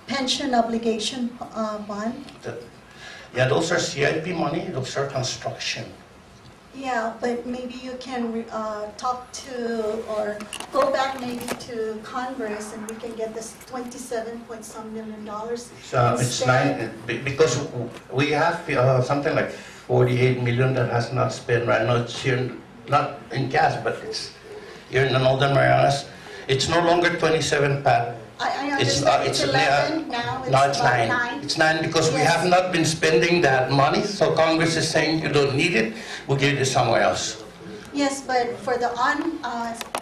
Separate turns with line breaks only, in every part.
pension obligation bond.
Yeah, those are CIP money, those are construction.
Yeah, but maybe you can talk to or go back maybe to Congress and we can get this 27 point some $1 million.
So it's nine, because we have something like 48 million that has not spent right now. It's here, not in cash, but it's here in the Northern Marianas. It's no longer 27, Pat.
I understand it's 11 now.
No, it's 9. It's 9 because we have not been spending that money. So Congress is saying you don't need it. We'll give it somewhere else.
Yes, but for the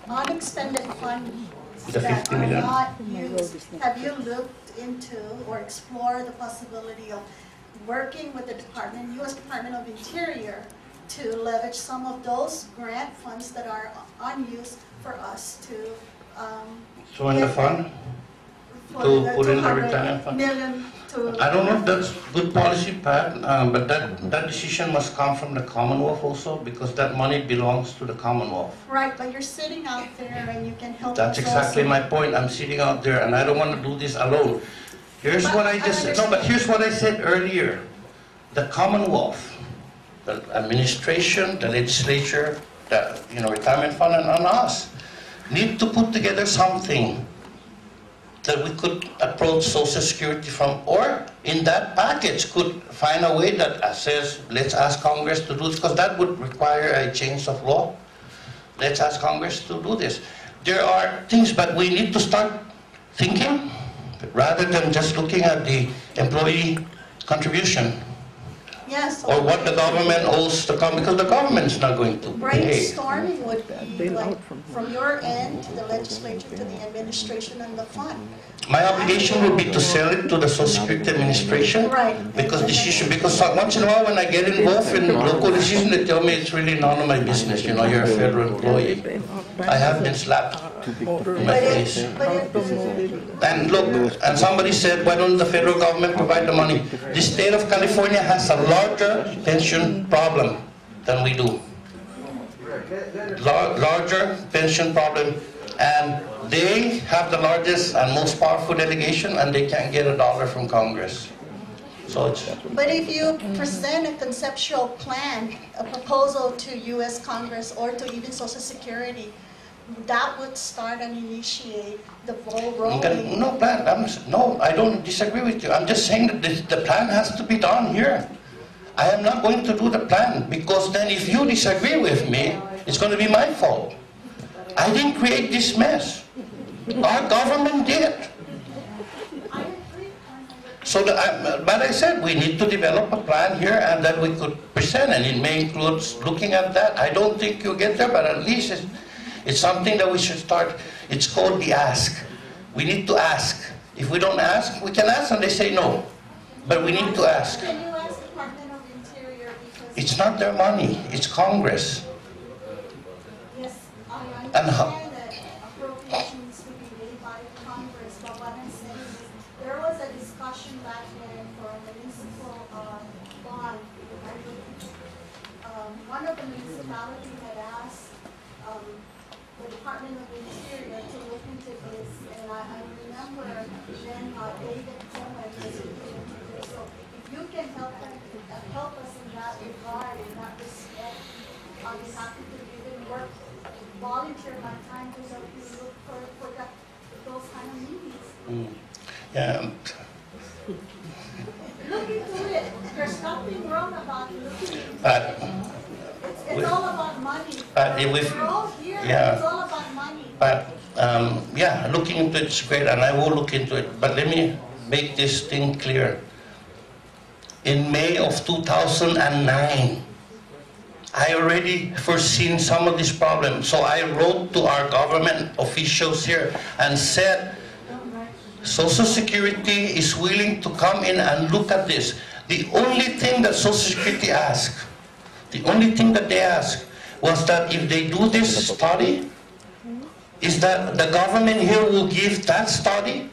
unexpended funds
The 50 million.
not used, have you looked into or explored the possibility of working with the U.S. Department of Interior to leverage some of those grant funds that are unused for us to
So in the fund? To put in the retirement fund? I don't know if that's good policy, Pat, but that decision must come from the Commonwealth also, because that money belongs to the Commonwealth.
Right, but you're sitting out there and you can help.
That's exactly my point. I'm sitting out there and I don't want to do this alone. Here's what I just said. No, but here's what I said earlier. The Commonwealth, the administration, the legislature, the retirement fund, and us need to put together something that we could approach Social Security from, or in that package could find a way that says, let's ask Congress to do this, because that would require a change of law. Let's ask Congress to do this. There are things, but we need to start thinking rather than just looking at the employee contribution.
Yes.
Or what the government owes the government, because the government's not going to pay.
Brainstorming would be like from your end to the legislature to the administration and the fund.
My obligation would be to sell it to the Social Security Administration,
right?
Because once in a while when I get involved in local decisions, they tell me it's really none of my business. You're a federal employee. I have been slapped in my face. And look, and somebody said, why don't the federal government provide the money? The state of California has a larger pension problem than we do. Larger pension problem, and they have the largest and most powerful delegation, and they can't get $1 from Congress. So it's.
But if you present a conceptual plan, a proposal to U.S. Congress or to even Social Security, that would start and initiate the ball rolling.
No, no, I don't disagree with you. I'm just saying that the plan has to be done here. I am not going to do the plan, because then if you disagree with me, it's going to be my fault. I didn't create this mess. Our government did. So, but I said we need to develop a plan here and that we could present, and it may include looking at that. I don't think you'll get there, but at least it's something that we should start. It's called the ask. We need to ask. If we don't ask, we can ask and they say no. But we need to ask.
Can you ask the Department of Interior?
It's not their money. It's Congress.
Yes, I
And
understand that appropriations to be made by Congress, but what I'm saying is there was a discussion back then for a municipal bond. One of the municipalities had asked the Department of Interior to look into this, and I remember then David Coleman was looking into this. So if you can help us in that regard, in that respect, I'll be happy to even work, volunteer my time to help you look for those kind of meetings.
Yeah.
Look into it. There's nothing wrong about looking into it. It's all about money. We're all here.
Yeah.
It's all about money.
But yeah, looking into it's great, and I will look into it. But let me make this thing clear. In May of 2009, I already foreseen some of these problems. So I wrote to our government officials here and said, Social Security is willing to come in and look at this. The only thing that Social Security asked, the only thing that they asked was that if they do this study, is that the government here will give that study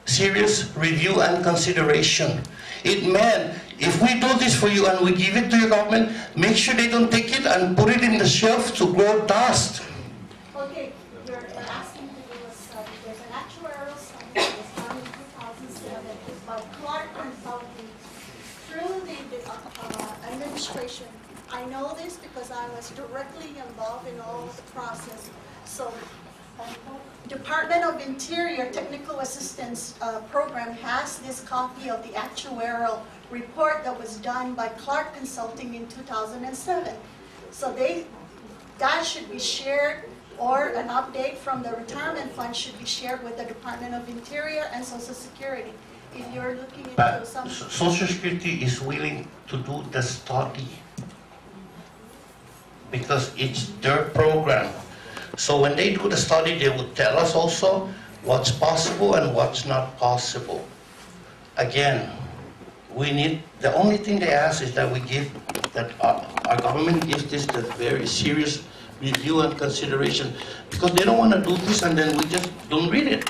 serious review and consideration. It meant, if we do this for you and we give it to your government, make sure they don't take it and put it in the shelf to grow dust.
Okay, you're asking to do a study. There's an actuarial study that was done in administration. I know this because I was directly involved in all the process. So, Department of Interior Technical Assistance Program has this copy of the actuarial report that was done by Clark Consulting in 2007. So that should be shared, or an update from the retirement fund should be shared with the Department of Interior and Social Security. If you're looking into
But
some...
Social Security is willing to do the study because it's their program. So when they do the study, they will tell us also what's possible and what's not possible. Again, the only thing they ask is that our government gives this the very serious review and consideration, because they don't want to do this and then we just don't read it.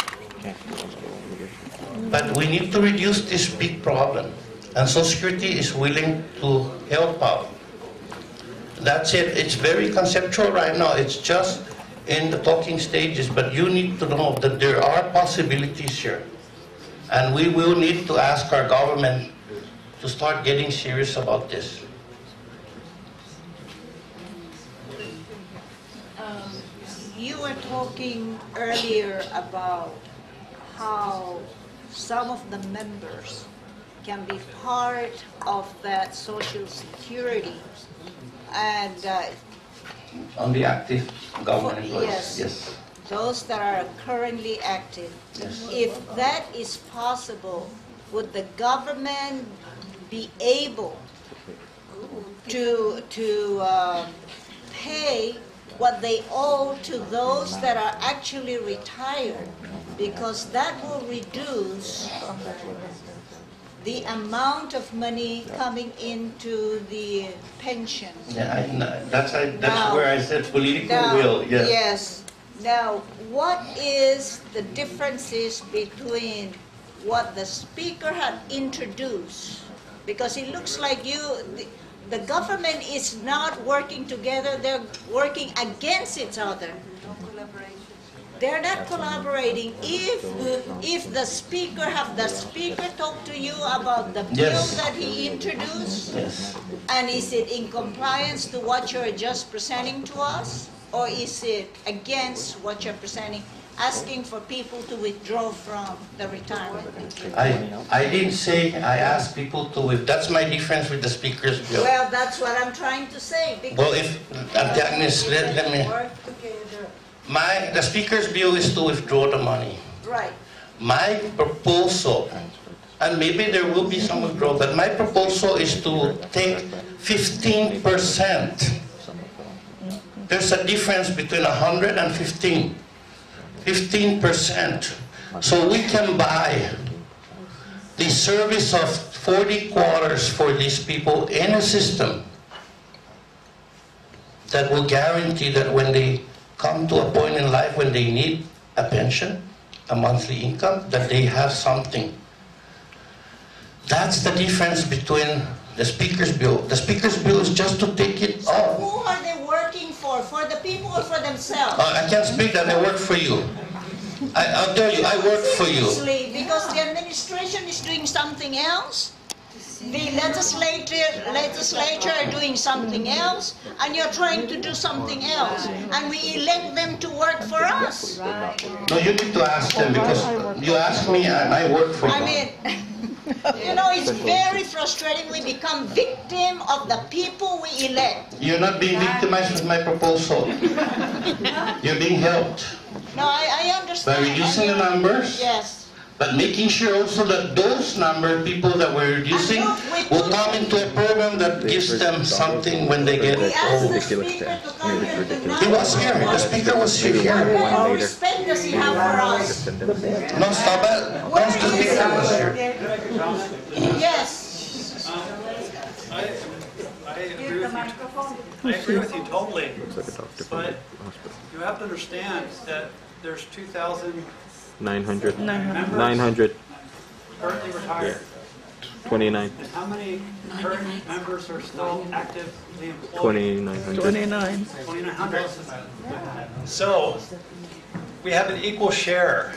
But we need to reduce this big problem, and Social Security is willing to help out. That's it. It's very conceptual right now. It's just in the talking stages, but you need to know that there are possibilities here. And we will need to ask our government to start getting serious about this.
You were talking earlier about how some of the members can be part of that Social Security, and
On the active government employees,
yes.
yes.
Those that are currently active.
Yes.
If that is possible, would the government be able to pay what they owe to those that are actually retired? Because that will reduce the amount of money coming into the pension.
Yeah, that's where I said political will. Yes.
Yes. Now, what is the differences between what the speaker had introduced? Because it looks like the government is not working together, they're working against each other. They're not collaborating. If the speaker talk to you about the bill
Yes.
that he introduced,
Yes.
and is it in compliance to what you're just presenting to us, or is it against what you're presenting, asking for people to withdraw from the retirement?
I didn't say I asked people to withdraw. That's my difference with the speaker's bill.
Well, that's what I'm trying to say.
Well, if Agnes, let me. The speaker's bill is to withdraw the money.
Right.
My proposal, and maybe there will be some withdrawal, but my proposal is to take 15%. There's a difference between 100 and 15. 15%. So we can buy the service of 40 quarters for these people in a system that will guarantee that when they come to a point in life when they need a pension, a monthly income, that they have something. That's the difference between the speaker's bill. The speaker's bill is just to take it off.
Who are they working for? For the people or for themselves?
I can't speak that. I work for you. I'll tell you, I work for you.
Seriously, because the administration is doing something else. The legislature are doing something else, and you're trying to do something else, and we elect them to work for us.
No, you need to ask them, because you ask me and I work for you.
I mean, you know, it's very frustrating. We become victim of the people we elect.
You're not being victimized with my proposal. You're being helped
No, I understand.
by reducing the numbers.
Yes.
But making sure also that those number of people that we're reducing will come into a program that gives them something when they get
We asked
old.
the speaker to come here tonight.
He was here. The speaker was here.
What kind of respect does he have for us?
No, stop it. No, the speaker was here.
Yes.
I agree with you totally, but you have to understand that there's
900.
2,000
900.
currently retired.
29.
And how many current members are still actively employed?
2900.
2,900. So we have an equal share.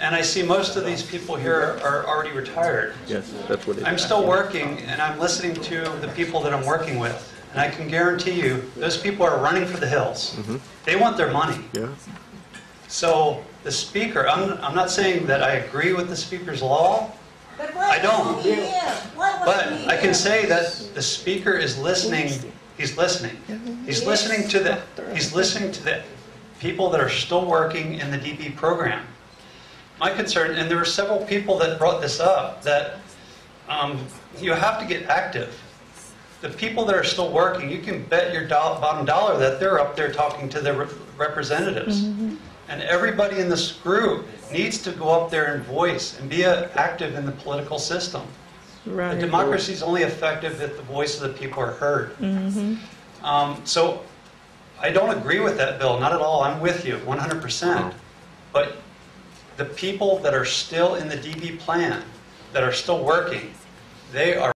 And I see most of these people here are already retired.
Yes, that's what it is.
I'm still working, and I'm listening to the people that I'm working with. And I can guarantee you, those people are running for the hills. They want their money.
Yeah.
So the speaker, I'm not saying that I agree with the speaker's law,
But why
I don't.
wasn't he here? Why wasn't
but
he
I can
here?
say that the speaker is listening. He's listening. He's listening to the people that are still working in the DB program. My concern, and there were several people that brought this up, that you have to get active. The people that are still working, you can bet your bottom dollar that they're up there talking to their representatives. And everybody in this group needs to go up there and voice and be active in the political system.
Right.
The democracy is only effective if the voice of the people are heard. So I don't agree with that bill, not at all. I'm with you 100%. But the people that are still in the DB plan, that are still working, they are